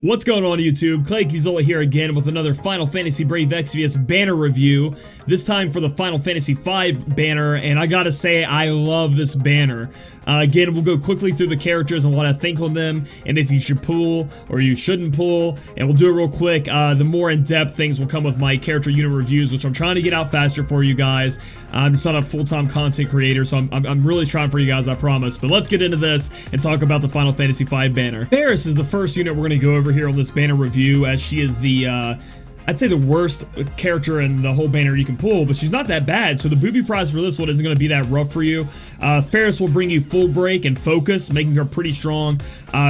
What's going on YouTube? Clay Cuzola here again with another Final Fantasy Brave Exvius banner review, this time for the Final Fantasy V banner, and I gotta say, I love this banner. Again, we'll go quickly through the characters and what I think on them, and if you should pull or you shouldn't pull, and we'll do it real quick. The more in-depth things will come with my character unit reviews, which I'm trying to get out faster for you guys. I'm just not a full-time content creator, so I'm really trying for you guys, I promise. But let's get into this and talk about the Final Fantasy V banner. Faris is the first unit we're gonna go over here on this banner review, as she is the I'd say the worst character in the whole banner you can pull, but she's not that bad, so the booby prize for this one isn't going to be that rough for you. Faris will bring you full break and focus, making her pretty strong.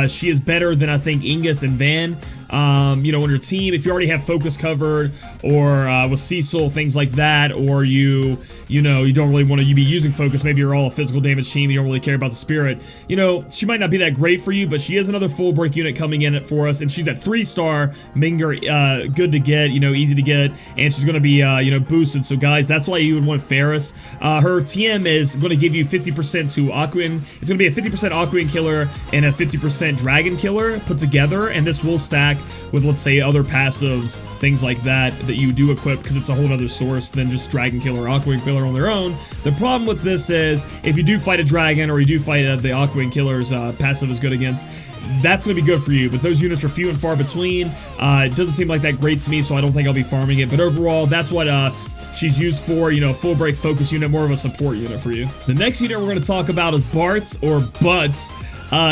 She is better than, I think, Ingus and Van. You know, on your team, if you already have focus covered, or with Cecil, things like that, or you don't really want to be using focus, maybe you're all a physical damage team, you don't really care about the spirit, you know, she might not be that great for you, but she is another full break unit coming in for us, and she's at 3-star, making her good to get, you know, easy to get, and she's going to be, you know, boosted. So guys, that's why you would want Faris. Her TM is going to give you 50% to Aquan. It's going to be a 50% Aquan killer and a 50% Dragon killer put together, and this will stack with, let's say, other passives, things like that you do equip, because it's a whole other source than just Dragon Killer or Aquan Killer on their own. The problem with this is, if you do fight a Dragon, or you do fight the Aquan Killer's passive is good against, that's going to be good for you, but those units are few and far between. It doesn't seem like that great to me, so I don't think I'll be farming it, but overall, that's what she's used for, you know, full break focus unit, more of a support unit for you. The next unit we're going to talk about is Bartz, or Butts.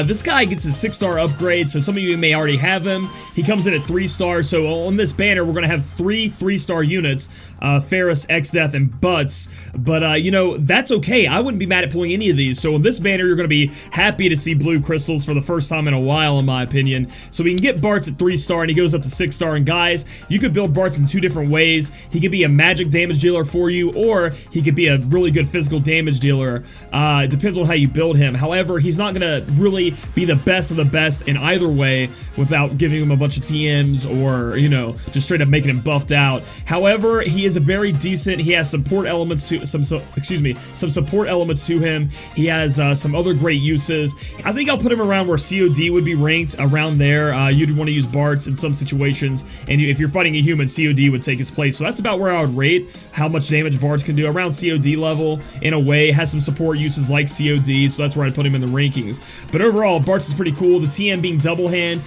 This guy gets a 6-star upgrade, so some of you may already have him. He comes in at 3-star, so on this banner, we're going to have 3-star units, Faris, Exdeath, and Butts, but, you know, that's okay. I wouldn't be mad at pulling any of these, so on this banner, you're going to be happy to see blue crystals for the first time in a while, in my opinion. So we can get Bartz at 3-star, and he goes up to 6-star, and guys, you could build Bartz in 2 different ways. He could be a magic damage dealer for you, or he could be a really good physical damage dealer. It depends on how you build him. However, he's not going to really be the best of the best in either way without giving him a bunch of TMs, or, you know, just straight up making him buffed out. However, he is a very decent, he has support elements to some support elements to him. He has some other great uses. I think I'll put him around where COD would be ranked, around there. You'd want to use Bartz in some situations, and if you're fighting a human, COD would take his place. So that's about where I would rate how much damage Bartz can do, around COD level in a way. Has some support uses like COD, so that's where I'd put him in the rankings. But overall, Bartz is pretty cool. The TM being double hand,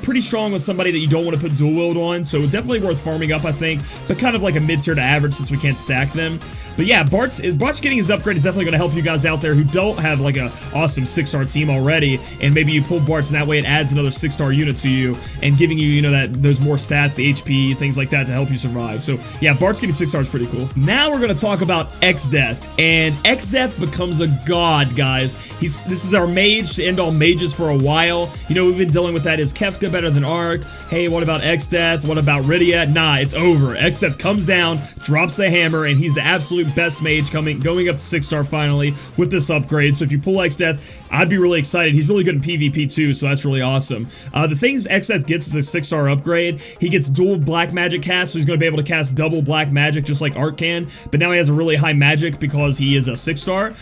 pretty strong with somebody that you don't want to put dual wield on, so definitely worth farming up, I think, but kind of like a mid-tier to average since we can't stack them. But yeah, Bartz getting his upgrade is definitely going to help you guys out there who don't have like a awesome 6-star team already, and maybe you pull Bartz and that way it adds another 6-star unit to you, and giving you, you know, that those more stats, the HP, things like that to help you survive. So yeah, Bartz getting 6 stars is pretty cool. Now we're going to talk about Exdeath, and Exdeath becomes a god, guys. This is our mage to end all mages for a while. You know, we've been dealing with that. Is Kefka better than Ark? Hey, what about Exdeath? What about Rydia? Nah, it's over. Exdeath comes down, drops the hammer, and he's the absolute best mage going up to 6-star finally with this upgrade. So if you pull Exdeath, I'd be really excited. He's really good in PvP too, so that's really awesome. The things Exdeath gets is a 6-star upgrade. He gets dual black magic cast, so he's going to be able to cast double black magic just like Ark can, but now he has a really high magic because he is a 6-star.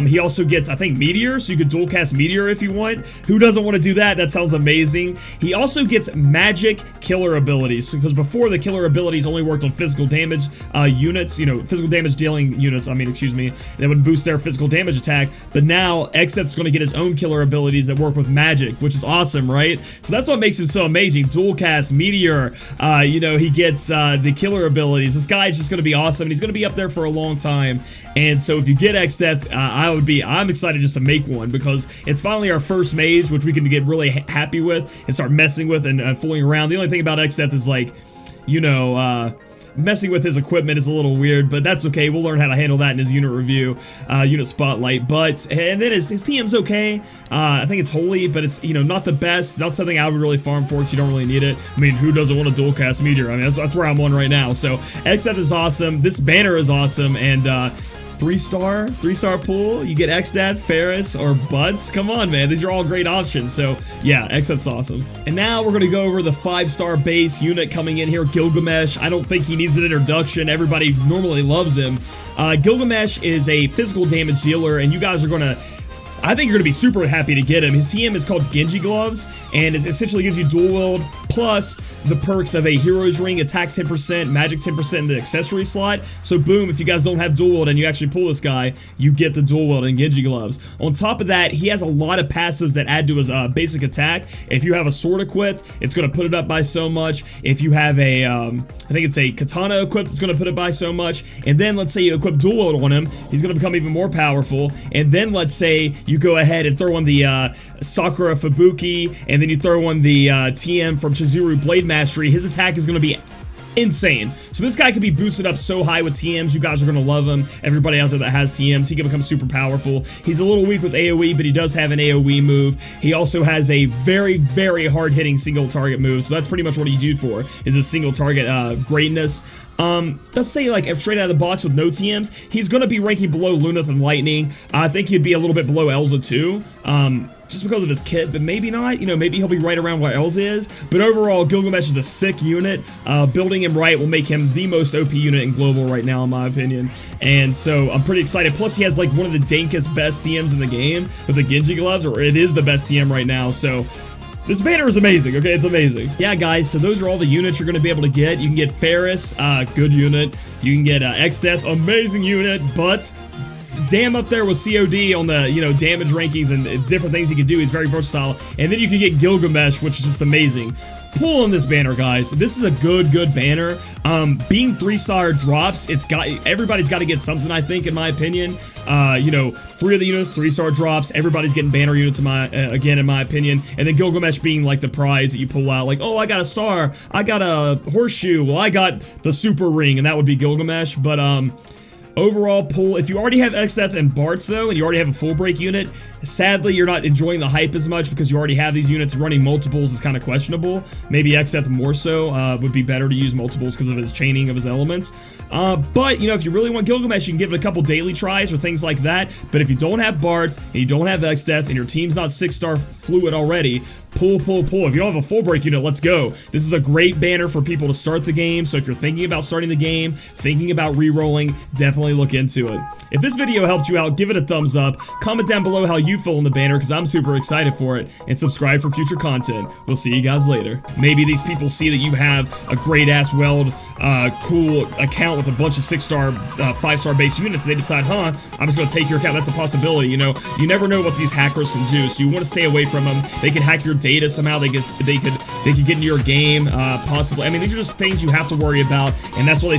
He also gets, I think, Meteor, so you could dual cast Meteor if you want. Who doesn't want to do that? That sounds amazing. He also gets magic killer abilities, because before the killer abilities only worked on physical damage units, you know, physical damage dealing units, I mean, excuse me, that would boost their physical damage attack, but now Exdeath's going to get his own killer abilities that work with magic, which is awesome, right? So that's what makes him so amazing. Dual cast, Meteor, you know, he gets the killer abilities. This guy is just going to be awesome, and he's going to be up there for a long time, and so if you get Exdeath, I'm excited just to make one, because it's finally our first mage, which we can get really happy with and start messing with and fooling around. The only thing about Exdeath is, like, you know, messing with his equipment is a little weird, but that's okay. We'll learn how to handle that in his unit review, unit spotlight. But, and then his TM's okay. I think it's holy, but it's, you know, not the best. Not something I would really farm for, because you don't really need it. I mean, who doesn't want to dual cast Meteor? I mean, that's where I'm on right now. So Exdeath is awesome. This banner is awesome, and 3-star pool, you get Exdeath, Faris, or Butts. Come on, man, these are all great options. So yeah, Exdeath's awesome. And now we're gonna go over the 5-star base unit coming in here, Gilgamesh. I don't think he needs an introduction. Everybody normally loves him. Gilgamesh is a physical damage dealer, and you guys are gonna I think you're going to be super happy to get him. His TM is called Genji Gloves, and it essentially gives you dual wield plus the perks of a Hero's Ring, attack 10%, magic 10% in the accessory slot. So boom, if you guys don't have dual wield and you actually pull this guy, you get the dual wield and Genji Gloves. On top of that, he has a lot of passives that add to his basic attack. If you have a sword equipped, it's going to put it up by so much. If you have a, I think it's a katana equipped, it's going to put it by so much. And then let's say you equip dual wield on him, he's going to become even more powerful. And then let's say you go ahead and throw on the Sakura Fubuki, and then you throw on the TM from Chizuru Blade Mastery. His attack is going to be insane. So this guy can be boosted up so high with TMs. You guys are going to love him. Everybody out there that has TMs, he can become super powerful. He's a little weak with AoE, but he does have an AoE move. He also has a very, very hard-hitting single target move. So that's pretty much what he's used for, is a single target greatness. Let's say like straight out of the box with no TMs, he's going to be ranking below Luneth and Lightning. I think he'd be a little bit below Elza too. Just because of his kit, but maybe not. You know, maybe he'll be right around where Elza is. But overall, Gilgamesh is a sick unit. Building him right will make him the most OP unit in Global right now, in my opinion. And so I'm pretty excited. Plus, he has like one of the dankest best TMs in the game with the Genji Gloves, or it is the best TM right now. So this banner is amazing, okay? It's amazing. Yeah, guys, so those are all the units you're going to be able to get. You can get Ferris, good unit. You can get X-Death, amazing unit, but damn up there with COD on the, you know, damage rankings and different things he can do. He's very versatile. And then you can get Gilgamesh, which is just amazing. Pull on this banner, guys. This is a good banner. Being 3-star drops, everybody's got to get something, I think, in my opinion. You know, 3 of the units, 3-star drops. Everybody's getting banner units, again, in my opinion. And then Gilgamesh being like the prize that you pull out. Like, oh, I got a star. I got a horseshoe. Well, I got the super ring, and that would be Gilgamesh. But, overall pull, if you already have X-Death and Bartz though, and you already have a full break unit, sadly you're not enjoying the hype as much because you already have these units. Running multiples is kind of questionable. Maybe X-Death more so, would be better to use multiples because of his chaining of his elements. But, you know, if you really want Gilgamesh, you can give it a couple daily tries or things like that. But if you don't have Bartz, and you don't have X-Death, and your team's not 6-star fluid already, pull. If you don't have a full break unit, let's go. This is a great banner for people to start the game. So if you're thinking about starting the game, thinking about re-rolling, definitely look into it. If this video helped you out, give it a thumbs up. Comment down below how you feel in the banner because I'm super excited for it. And subscribe for future content. We'll see you guys later. Maybe these people see that you have a great-ass weld, cool account with a bunch of 6-star, 5-star base units, and they decide, huh, I'm just going to take your account. That's a possibility, you know. You never know what these hackers can do, so you want to stay away from them. They can hack your data somehow. They could get into your game, possibly. I mean, these are just things you have to worry about, and that's what they